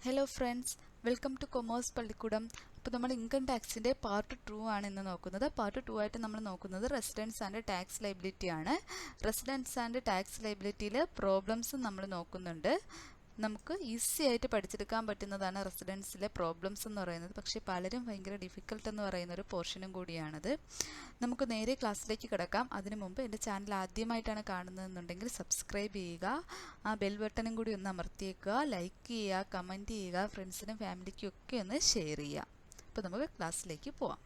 Hello friends, welcome to commerce Pallikkoodam. അപ്പോൾ നമ്മൾ income ടാക്സിൻ്റെ part 2 ആണ് ഇന്ന് നോക്കുന്നത്. പാർട്ട് 2 ആയിട്ട് നമ്മൾ നോക്കുന്നത് റെസിഡൻസ് ആൻഡ് ടാക്സ് ലയബിലിറ്റി ആണ്. റെസിഡൻസ് ആൻഡ് ടാക്സ് ലയബിലിറ്റിയിൽ പ്രോബ്ലംസ് നമ്മൾ നോക്കുന്നുണ്ട്. നമുക്ക് ഈസി ആയിട്ട് പഠിച്ചെടുക്കാൻ പറ്റുന്നതാണ് റെസിഡൻസിലെ പ്രോബ്ലംസ് എന്ന് പറയുന്നത്. പക്ഷേ പലരും ഭയങ്കര ഡിഫിക്കൽട്ട് എന്ന് പറയുന്ന ഒരു പോർഷനും കൂടിയാണത്. നമുക്ക് നേരെ ക്ലാസ്സിലേക്ക് കിടക്കാം. അതിനു മുമ്പ് എൻ്റെ ചാനൽ ആദ്യമായിട്ടാണ് കാണുന്നതെന്നുണ്ടെങ്കിൽ സബ്സ്ക്രൈബ് ചെയ്യുക, ആ ബെൽ ബട്ടണും കൂടി ഒന്ന് അമർത്തിയേക്കുക, ലൈക്ക് ചെയ്യുക, കമൻറ്റ് ചെയ്യുക, ഫ്രണ്ട്സിനും ഫാമിലിക്കും ഒക്കെ ഒന്ന് ഷെയർ ചെയ്യുക. അപ്പോൾ നമുക്ക് ക്ലാസ്സിലേക്ക് പോവാം.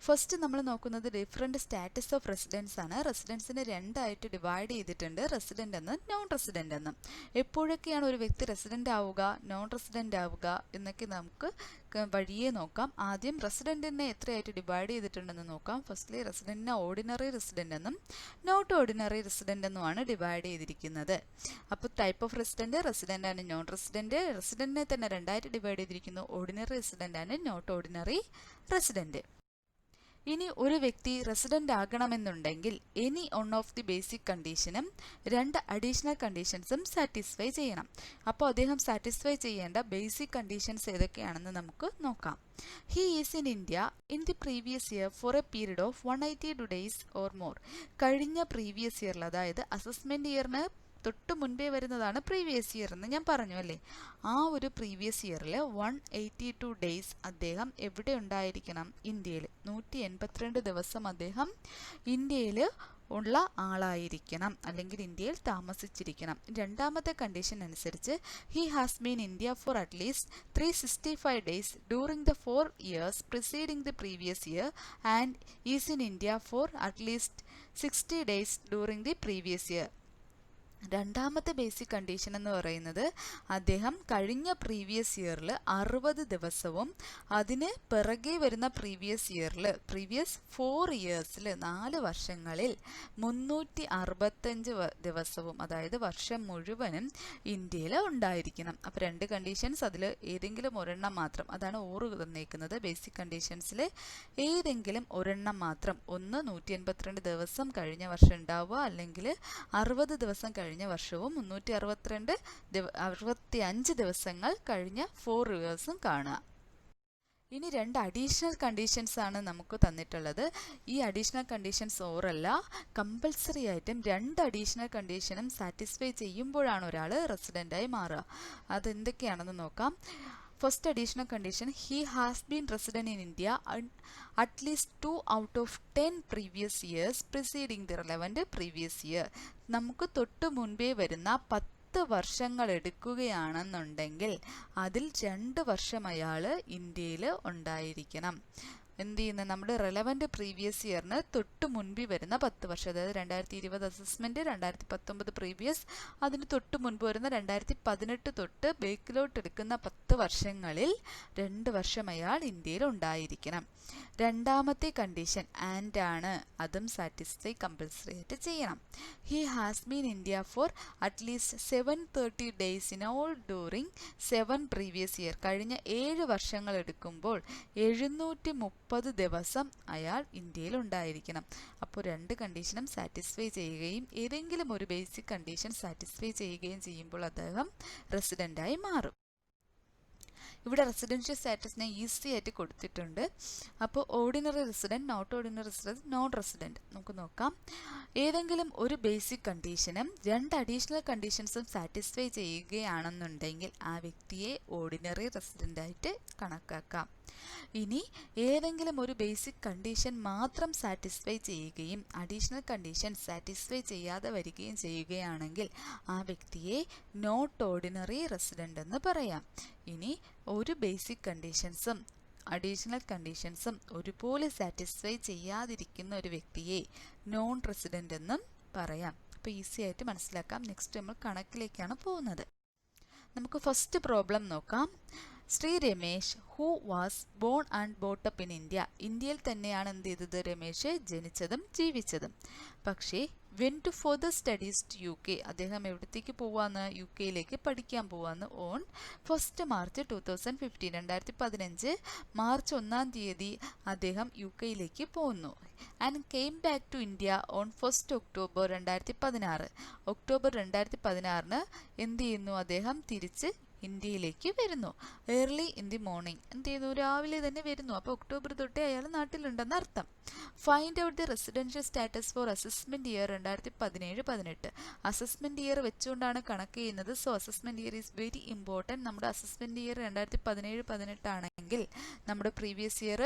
ഫസ്റ്റ് നമ്മൾ നോക്കുന്നത് ഡിഫറെൻറ്റ് സ്റ്റാറ്റസ് ഓഫ് റെസിഡൻസ് ആണ്. റെസിഡൻസിനെ രണ്ടായിട്ട് ഡിവൈഡ് ചെയ്തിട്ടുണ്ട്, റെസിഡൻ്റ് എന്നും നോൺ റെസിഡൻ്റ് എന്നും. എപ്പോഴൊക്കെയാണ് ഒരു വ്യക്തി റെസിഡൻ്റ് ആവുക, നോൺ റെസിഡൻ്റ് ആവുക എന്നൊക്കെ നമുക്ക് വഴിയെ നോക്കാം. ആദ്യം റെസിഡൻറ്റിനെ എത്രയായിട്ട് ഡിവൈഡ് ചെയ്തിട്ടുണ്ടെന്ന് നോക്കാം. ഫസ്റ്റ്ലി റെസിഡൻറ്റിനെ ഓർഡിനറി റെസിഡൻ്റ് എന്നും നോട്ട് ഓർഡിനറി റെസിഡൻ്റ് എന്നുമാണ് ഡിവൈഡ് ചെയ്തിരിക്കുന്നത്. അപ്പോൾ type of resident, resident and non resident. റെസിഡൻറ്റിനെ തന്നെ രണ്ടായിട്ട് ഡിവൈഡ് ചെയ്തിരിക്കുന്നു, ordinary resident and not ordinary resident. ഇനി ഒരു വ്യക്തി റെസിഡൻ്റ് ആകണമെന്നുണ്ടെങ്കിൽ any one of the basic കണ്ടീഷനും രണ്ട് അഡീഷണൽ കണ്ടീഷൻസും സാറ്റിസ്ഫൈ ചെയ്യണം. അപ്പോൾ അദ്ദേഹം സാറ്റിസ്ഫൈ ചെയ്യേണ്ട ബേസിക് കണ്ടീഷൻസ് ഏതൊക്കെയാണെന്ന് നമുക്ക് നോക്കാം. He is in India in the previous year for a period of 182 days or more. കഴിഞ്ഞ പ്രീവിയസ് ഇയറിൽ, അതായത് അസസ്മെൻറ്റ് ഇയറിന് തൊട്ട് മുൻപേ വരുന്നതാണ് പ്രീവിയസ് ഇയർ എന്ന് ഞാൻ പറഞ്ഞു അല്ലേ. ആ ഒരു പ്രീവിയസ് ഇയറിൽ 182 days അദ്ദേഹം എവിടെ ഉണ്ടായിരിക്കണം? ഇന്ത്യയിൽ. 182 ദിവസം അദ്ദേഹം ഇന്ത്യയിൽ ഉള്ള ആളായിരിക്കണം, അല്ലെങ്കിൽ ഇന്ത്യയിൽ താമസിച്ചിരിക്കണം. രണ്ടാമത്തെ കണ്ടീഷൻ അനുസരിച്ച് he has been India for at least 365 days during the 4 years preceding the previous year and is in India for at least 60 days during the previous year. രണ്ടാമത്തെ ബേസിക് കണ്ടീഷൻ എന്ന് പറയുന്നത് അദ്ദേഹം കഴിഞ്ഞ പ്രീവിയസ് ഇയറിൽ 60 ദിവസവും അതിന് പിറകെ വരുന്ന പ്രീവിയസ് ഇയറിൽ, പ്രീവിയസ് 4 yearsൽ 4 വർഷങ്ങളിൽ 365 ദിവസവും, അതായത് വർഷം മുഴുവനും ഇന്ത്യയിൽ ഉണ്ടായിരിക്കണം. അപ്പോൾ രണ്ട് കണ്ടീഷൻസ്, അതിൽ ഏതെങ്കിലും ഒരെണ്ണം മാത്രം, അതാണ് ഓറ് തന്നേക്കുന്നത്. ബേസിക് കണ്ടീഷൻസിൽ ഏതെങ്കിലും ഒരെണ്ണം മാത്രം, ഒന്ന് 182 ദിവസം കഴിഞ്ഞ വർഷം ഉണ്ടാവുക, അല്ലെങ്കിൽ 60 ദിവസം കഴിഞ്ഞ വർഷവും 365 ദിവസങ്ങൾ കഴിഞ്ഞ 4 yearsഉം കാണുക. ഇനി രണ്ട് അഡീഷണൽ കണ്ടീഷൻസ് ആണ് നമുക്ക് തന്നിട്ടുള്ളത്. ഈ അഡീഷണൽ കണ്ടീഷൻസ് ഓറല്ല, കമ്പൽസറി ആയിട്ടും രണ്ട് അഡീഷണൽ കണ്ടീഷനും സാറ്റിസ്ഫൈ ചെയ്യുമ്പോഴാണ് ഒരാൾ റെസിഡൻ്റായി മാറുക. അതെന്തൊക്കെയാണെന്ന് നോക്കാം. First additional condition, he has been resident in India at least 2 out of 10 previous years preceding the relevant previous year. നമുക്ക് തൊട്ട് മുൻപേ വരുന്ന 10 വർഷങ്ങൾ എടുക്കുകയാണെന്നുണ്ടെങ്കിൽ അതിൽ 2 വർഷം അയാൾ ഇന്ത്യയിൽ ഉണ്ടായിരിക്കണം. എന്ത് ചെയ്യുന്നത്? നമ്മുടെ റെലവൻറ്റ് പ്രീവിയസ് ഇയറിന് തൊട്ട് മുൻപ് വരുന്ന 10 വർഷം, അതായത് 2020 അസസ്മെൻറ്റ്, 2019 പ്രീവിയസ്, അതിന് തൊട്ട് മുൻപ് വരുന്ന 2018 തൊട്ട് ബേക്കിലോട്ട് എടുക്കുന്ന 10 വർഷങ്ങളിൽ 2 വർഷം അയാൾ ഇന്ത്യയിൽ ഉണ്ടായിരിക്കണം. രണ്ടാമത്തെ കണ്ടീഷൻ ആൻഡ് ആണ്, അതും സാറ്റിസ്ഫൈ കമ്പൽസറി ആയിട്ട് ചെയ്യണം. He has been India for at least 730 days in all during 7 previous year. കഴിഞ്ഞ 7 വർഷങ്ങൾ എടുക്കുമ്പോൾ 730 ദിവസം അയാൾ ഇന്ത്യയിൽ ഉണ്ടായിരിക്കണം. അപ്പോൾ രണ്ട് കണ്ടീഷനും സാറ്റിസ്ഫൈ ചെയ്യുകയും ഏതെങ്കിലും ഒരു ബേസിക് കണ്ടീഷൻ സാറ്റിസ്ഫൈ ചെയ്യുകയും ചെയ്യുമ്പോൾ അദ്ദേഹം റെസിഡൻ്റായി മാറും. ഇവിടെ റെസിഡൻഷ്യൽ സ്റ്റാറ്റസിനെ ഈസി ആയിട്ട് കൊടുത്തിട്ടുണ്ട്. അപ്പോൾ ordinary resident, not ordinary resident, non resident നമുക്ക് നോക്കാം. ഏതെങ്കിലും ഒരു ബേസിക് കണ്ടീഷനും രണ്ട് അഡീഷണൽ കണ്ടീഷൻസും സാറ്റിസ്ഫൈ ചെയ്യുകയാണെന്നുണ്ടെങ്കിൽ ആ വ്യക്തിയെ ഓർഡിനറി റെസിഡൻ്റായിട്ട് കണക്കാക്കാം. ഇനി ഏതെങ്കിലും ഒരു ബേസിക് കണ്ടീഷൻ മാത്രം സാറ്റിസ്ഫൈ ചെയ്യുകയും അഡീഷണൽ കണ്ടീഷൻ സാറ്റിസ്ഫൈ ചെയ്യാതെ വരികയും ചെയ്യുകയാണെങ്കിൽ ആ വ്യക്തിയെ നോട്ട് ഓർഡിനറി റെസിഡൻ്റ് എന്ന് പറയാം. ഇനി ഒരു ബേസിക് കണ്ടീഷൻസും അഡീഷണൽ കണ്ടീഷൻസും ഒരുപോലെ സാറ്റിസ്ഫൈ ചെയ്യാതിരിക്കുന്ന ഒരു വ്യക്തിയെ നോൺ റെസിഡൻ്റ് എന്നും പറയാം. അപ്പോൾ ഈസി ആയിട്ട് മനസ്സിലാക്കാം. നെക്സ്റ്റ് നമ്മൾ കണക്കിലേക്കാണ് പോകുന്നത്. നമുക്ക് ഫസ്റ്റ് പ്രോബ്ലം നോക്കാം. Shri Ramesh who was born and bought up in India. ഇന്ത്യയിൽ തന്നെയാണ് എന്ത് ചെയ്തത്? രമേശ് ജനിച്ചതും ജീവിച്ചതും. പക്ഷേ went to further studies to UK. അദ്ദേഹം എവിടത്തേക്ക് പോവാന്ന്? UK പഠിക്കാൻ പോവാന്ന്. ഓൺ 1st March 2015, 2015 മാർച്ച് 1-ാം തീയതി അദ്ദേഹം UK പോന്നു. And came back to India on 1st October 2016. October 2016 എന്ത് ചെയ്യുന്നു? അദ്ദേഹം തിരിച്ച് ഇന്ത്യയിലേക്ക് വരുന്നു. ഏർലി ഇൻ ദി മോർണിംഗ് എന്ത് ചെയ്യുന്നു, രാവിലെ തന്നെ വരുന്നു. അപ്പോൾ ഒക്ടോബർ തൊട്ടേ അയാൾ നാട്ടിലുണ്ടെന്ന് അർത്ഥം. Find out the residential status four assessment year 2017-18. Assessment year വെച്ചുകൊണ്ടാണ് കണക്ക് ചെയ്യുന്നത്. So assessment year is very important. നമ്മുടെ അസസ്മെന്റ് ഇയർ 2017-18 ആണെങ്കിൽ നമ്മുടെ പ്രീവിയസ് ഇയർ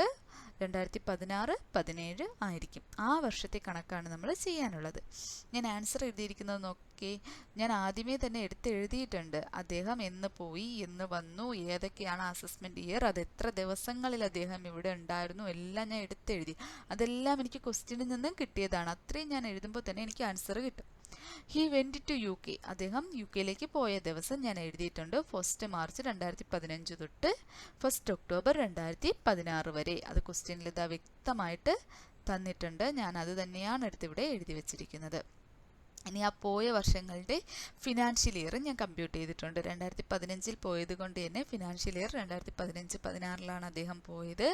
2016-17 ആയിരിക്കും. ആ വർഷത്തെ കണക്കാണ് നമ്മൾ ചെയ്യാനുള്ളത്. ഞാൻ ആൻസർ എഴുതിയിരിക്കുന്നത് നോക്കി. ഞാൻ ആദ്യമേ തന്നെ എഴുതിയിട്ടുണ്ട്. അദ്ദേഹം എന്ന് പോയി, എന്ന് വന്നു, ഏതൊക്കെയാണ് അസസ്മെന്റ് ഇയർ, അത് എത്ര ദിവസങ്ങളിൽ അദ്ദേഹം ഇവിടെ ഉണ്ടായിരുന്നു, എല്ലാം ഞാൻ എടുത്തെഴുതി. അതെല്ലാം എനിക്ക് ക്വസ്റ്റ്യനിൽ നിന്നും കിട്ടിയതാണ്. അത്രയും ഞാൻ എഴുതുമ്പോൾ തന്നെ എനിക്ക് ആൻസർ കിട്ടും. He went to UK. അദ്ദേഹം UK പോയ ദിവസം ഞാൻ എഴുതിയിട്ടുണ്ട്. 1 മാർച്ച് 2015 തൊട്ട് 1 ഒക്ടോബർ 2016 വരെ. അത് ക്വസ്റ്റ്യനിൽ ഇതാ വ്യക്തമായിട്ട് തന്നിട്ടുണ്ട്. ഞാൻ അത് തന്നെയാണ് എടുത്തിവിടെ എഴുതി വെച്ചിരിക്കുന്നത്. ഇനി ആ പോയ വർഷങ്ങളുടെ ഫിനാൻഷ്യൽ ഇയർ ഞാൻ കമ്പ്യൂട്ട് ചെയ്തിട്ടുണ്ട്. 2015 പോയത് കൊണ്ട് തന്നെ ഫിനാൻഷ്യൽ ഇയർ 2015-16 അദ്ദേഹം പോയത്.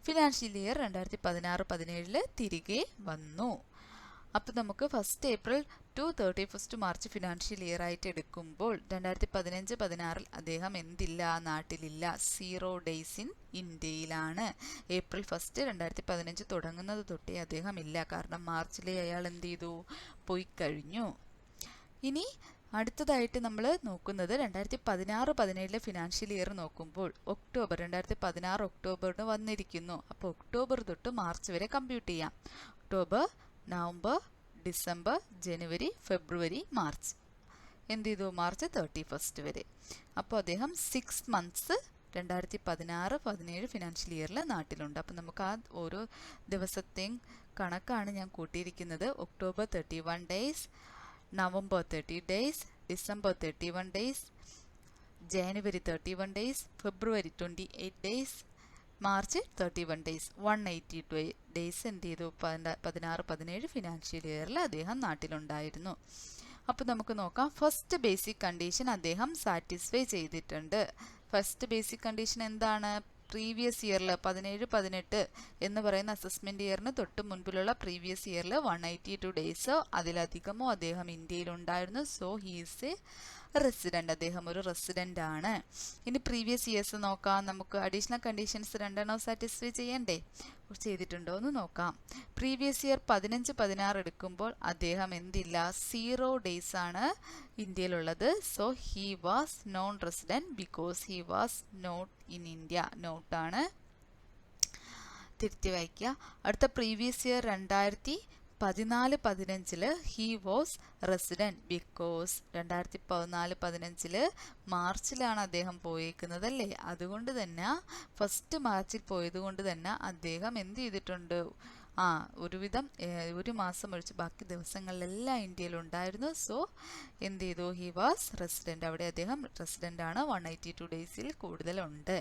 ഫിനാൻഷ്യൽ ഇയർ 2016-17 തിരികെ വന്നു. അപ്പോൾ നമുക്ക് 1 April to 31 March financial year ആയിട്ട് എടുക്കുമ്പോൾ 2015-16 അദ്ദേഹം എന്തില്ല, നാട്ടിലില്ല. 0 days ഇൻ ഇന്ത്യയിലാണ്. ഏപ്രിൽ 1, 2015 തുടങ്ങുന്നത് തൊട്ടേ അദ്ദേഹം ഇല്ല. കാരണം മാർച്ചിലെ അയാൾ എന്ത് ചെയ്തു, പോയി കഴിഞ്ഞു. ഇനി അടുത്തതായിട്ട് നമ്മൾ നോക്കുന്നത് 2016-17 ഫിനാൻഷ്യൽ ഇയർ നോക്കുമ്പോൾ ഒക്ടോബർ 2016 ഒക്ടോബറിന് വന്നിരിക്കുന്നു. അപ്പോൾ ഒക്ടോബർ തൊട്ട് മാർച്ച് വരെ കമ്പ്യൂട്ട് ചെയ്യാം. ഒക്ടോബർ, നവംബർ, ഡിസംബർ, ജനുവരി, ഫെബ്രുവരി, മാർച്ച്. എന്ത് ചെയ്തു, മാർച്ച് 31 വരെ. അപ്പോൾ അദ്ദേഹം 6 months 2016-17 ഫിനാൻഷ്യൽ ഇയറിൽ നാട്ടിലുണ്ട്. അപ്പോൾ നമുക്ക് ആ ഓരോ ദിവസത്തെയും കണക്കാണ് ഞാൻ കൂട്ടിയിരിക്കുന്നത്. October 31 days, November 30 days, December 31 days, January 31 days, February 28 days, March 31 days, 182 days എന്ത് ചെയ്തു, 16-17 ഫിനാൻഷ്യൽ ഇയറിൽ അദ്ദേഹം നാട്ടിലുണ്ടായിരുന്നു. അപ്പോൾ നമുക്ക് നോക്കാം. ഫസ്റ്റ് ബേസിക് കണ്ടീഷൻ അദ്ദേഹം സാറ്റിസ്ഫൈ ചെയ്തിട്ടുണ്ട്. ഫസ്റ്റ് ബേസിക് കണ്ടീഷൻ എന്താണ്, പ്രീവിയസ് ഇയറിൽ 17-18 എന്ന് പറയുന്ന അസസ്മെന്റ് ഇയറിന് തൊട്ട് മുൻപിലുള്ള പ്രീവിയസ് ഇയറിൽ 182 days അതിലധികമോ അദ്ദേഹം ഇന്ത്യയിലുണ്ടായിരുന്നു. സോ ഹീസ് എ റെസിഡന്റ്, അദ്ദേഹം ഒരു റെസിഡന്റ് ആണ്. ഇനി പ്രീവിയസ് ഇയേഴ്സ് നോക്കാം. നമുക്ക് അഡീഷണൽ കണ്ടീഷൻസ് രണ്ടെണ്ണം സാറ്റിസ്ഫൈ ചെയ്യണ്ടേ, ചെയ്തിട്ടുണ്ടോ എന്ന് നോക്കാം. പ്രീവിയസ് ഇയർ 15-16 എടുക്കുമ്പോൾ അദ്ദേഹം എന്തില്ല, 0 days ആണ് ഇന്ത്യയിലുള്ളത്. So he was non resident because he was not in India. നോട്ടാണ്, തിരുത്തി വായിക്കുക. അടുത്ത previous year 2014-15 he was resident because 2014-15 മാർച്ചിലാണ് അദ്ദേഹം പോയേക്കുന്നത് അല്ലേ. അതുകൊണ്ട് തന്നെ ഫസ്റ്റ് മാർച്ചിൽ പോയത് കൊണ്ട് തന്നെ അദ്ദേഹം എന്ത് ചെയ്തിട്ടുണ്ട്, ഒരുവിധം ഒരു മാസം ഒഴിച്ച് ബാക്കി ദിവസങ്ങളിലെല്ലാം ഇന്ത്യയിലുണ്ടായിരുന്നു. സോ എന്ത് ചെയ്തു, ഹി വാസ് റെസിഡന്റ്. അവിടെ അദ്ദേഹം റെസിഡന്റ് ആണ്. 182 days കൂടുതലുണ്ട്.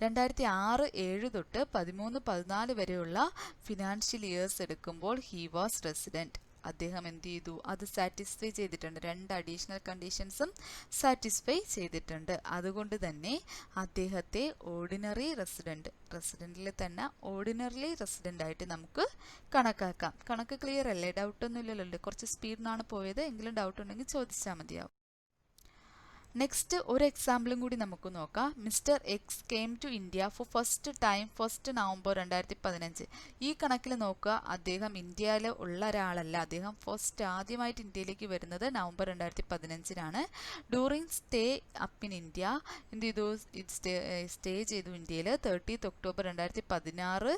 2006-7 തൊട്ട് 13-14 വരെയുള്ള ഫിനാൻഷ്യൽ ഇയേഴ്സ് എടുക്കുമ്പോൾ ഹി വാസ് റെസിഡന്റ്. അദ്ദേഹം എന്ത് ചെയ്തു, അത് സാറ്റിസ്ഫൈ ചെയ്തിട്ടുണ്ട്. 2 അഡീഷണൽ കണ്ടീഷൻസും സാറ്റിസ്ഫൈ ചെയ്തിട്ടുണ്ട്. അതുകൊണ്ട് തന്നെ അദ്ദേഹത്തെ ഓർഡിനറി റെസിഡന്റിൽ തന്നെ ഓർഡിനറി റെസിഡന്റ് ആയിട്ട് നമുക്ക് കണക്കാക്കാം. കണക്ക് ക്ലിയർ അല്ലേ, ഡൗട്ടൊന്നും ഇല്ലല്ലോ. കുറച്ച് സ്പീഡിനാണ് പോയത്, എങ്കിലും ഡൗട്ട് ഉണ്ടെങ്കിൽ ചോദിച്ചാൽ മതിയാവും. നെക്സ്റ്റ് ഒരു എക്സാമ്പിളും കൂടി നമുക്ക് നോക്കാം. Mister X came to India for first time 1 November 2015. ഈ കണക്കിൽ നോക്കുക, അദ്ദേഹം ഇന്ത്യയിൽ ഉള്ള ഒരാളല്ല. അദ്ദേഹം ആദ്യമായിട്ട് ഇന്ത്യയിലേക്ക് വരുന്നത് November 2015 during stay up in India എന്ത് ചെയ്തു, സ്റ്റേ ചെയ്തു ഇന്ത്യയിൽ. 30 ഒക്ടോബർ 2016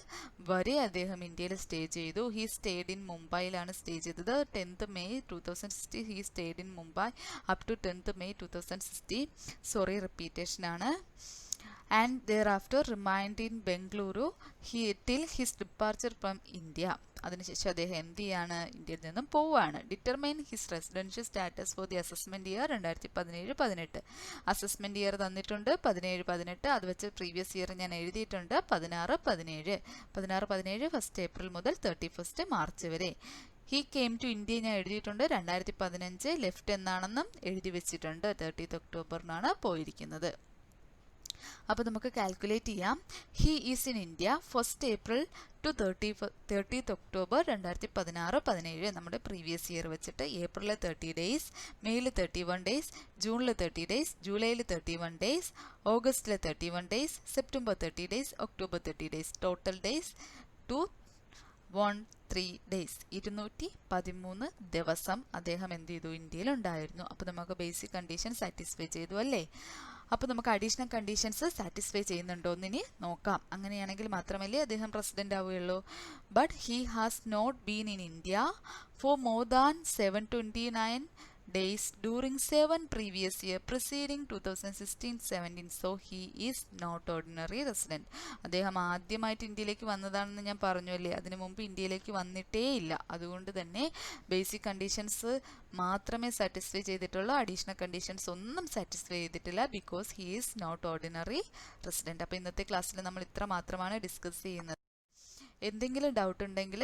വരെ അദ്ദേഹം ഇന്ത്യയിൽ സ്റ്റേ ചെയ്തു. ഹി സ്റ്റേഡ് ഇൻ മുംബൈയിലാണ് സ്റ്റേ ചെയ്തത്. 10th May 2016 he stayed in Mumbai up to 10th May 2016. Sorry, repetition ആണ്. And thereafter remained in Bengaluru till his departure from India. അതിനുശേഷം അദ്ദേഹം എന്ത് ചെയ്യാണ്, ഇന്ത്യയിൽ നിന്നും പോവുകയാണ്. Determine his residential status for the assessment year 2017-18. Assessment year തന്നിട്ടുണ്ട് 17-18. അത് വെച്ച് പ്രീവിയസ് ഇയർ ഞാൻ എഴുതിയിട്ടുണ്ട് 16-17. 16-17 1 ഏപ്രിൽ മുതൽ 31 മാർച്ച് വരെ. ഹി കെയിം ടു ഇന്ത്യ ഞാൻ എഴുതിയിട്ടുണ്ട്. 2015 ലെഫ്റ്റ് എന്നാണെന്നും എഴുതി വെച്ചിട്ടുണ്ട്. 30th ഒക്ടോബറിനാണ് പോയിരിക്കുന്നത്. അപ്പോൾ നമുക്ക് കാൽക്കുലേറ്റ് ചെയ്യാം. He is in India 1st April to 30th October 2016-17 നമ്മുടെ പ്രീവിയസ് ഇയർ വെച്ചിട്ട് ഏപ്രിലിൽ 30 ഡേയ്സ്, മെയ്യിൽ 31 ഡേയ്സ്, ജൂണിൽ 30 ഡേയ്സ്, ജൂലൈയിൽ 31 ഡേയ്സ്, ഓഗസ്റ്റിൽ 31 days, September 30 days, October 30 days. Total days 213 days, 213 ദിവസം അദ്ദേഹം എന്ത് ചെയ്തു, ഇന്ത്യയിൽ ഉണ്ടായിരുന്നു. അപ്പോൾ നമുക്ക് ബേസിക് കണ്ടീഷൻ സാറ്റിസ്ഫൈ ചെയ്തു അല്ലേ? അപ്പോൾ നമുക്ക് അഡീഷണൽ കണ്ടീഷൻസ് സാറ്റിസ്ഫൈ ചെയ്യുന്നുണ്ടോ എന്ന് ഇനി നോക്കാം. അങ്ങനെയാണെങ്കിൽ മാത്രമല്ലേ അദ്ദേഹം പ്രസിഡന്റ് ആവുകയുള്ളൂ. But he has not been in India for more than 729 days during 7 previous year preceding 2016-17, so he is not ordinary resident. അദ്ദേഹം ആദ്യമായിട്ട് ഇന്ത്യയിലേക്ക് വന്നതാണെന്ന് ഞാൻ പറഞ്ഞു അല്ലേ, അതിനു മുമ്പ് ഇന്ത്യയിലേക്ക് വന്നിട്ടേ ഇല്ല. അതുകൊണ്ട് തന്നെ ബേസിക് കണ്ടീഷൻസ് മാത്രമേ സാറ്റിസ്ഫൈ ചെയ്തിട്ടുള്ളൂ, അഡീഷണൽ കണ്ടീഷൻസ് ഒന്നും സാറ്റിസ്ഫൈ ചെയ്തിട്ടില്ല, because he is not ordinary resident. അപ്പോൾ ഇന്നത്തെ ക്ലാസ്സിൽ നമ്മൾ ഇത്ര മാത്രമാണ് ഡിസ്കസ് ചെയ്യുന്നത്. എന്തെങ്കിലും ഡൗട്ട് ഉണ്ടെങ്കിൽ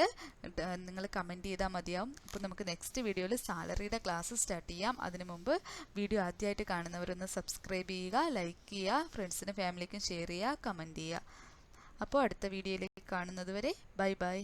നിങ്ങൾ കമൻറ്റ് ചെയ്താൽ മതിയാവും. അപ്പോൾ നമുക്ക് നെക്സ്റ്റ് വീഡിയോയിൽ സാലറിയുടെ ക്ലാസ് സ്റ്റാർട്ട് ചെയ്യാം. അതിനു മുമ്പ് വീഡിയോ ആദ്യമായിട്ട് കാണുന്നവരൊന്ന് സബ്സ്ക്രൈബ് ചെയ്യുക, ലൈക്ക് ചെയ്യുക, ഫ്രണ്ട്സിനും ഫാമിലിക്കും ഷെയർ ചെയ്യുക, കമൻറ്റ് ചെയ്യുക. അപ്പോൾ അടുത്ത വീഡിയോയിലേക്ക് കാണുന്നത് വരെ ബൈ ബൈ.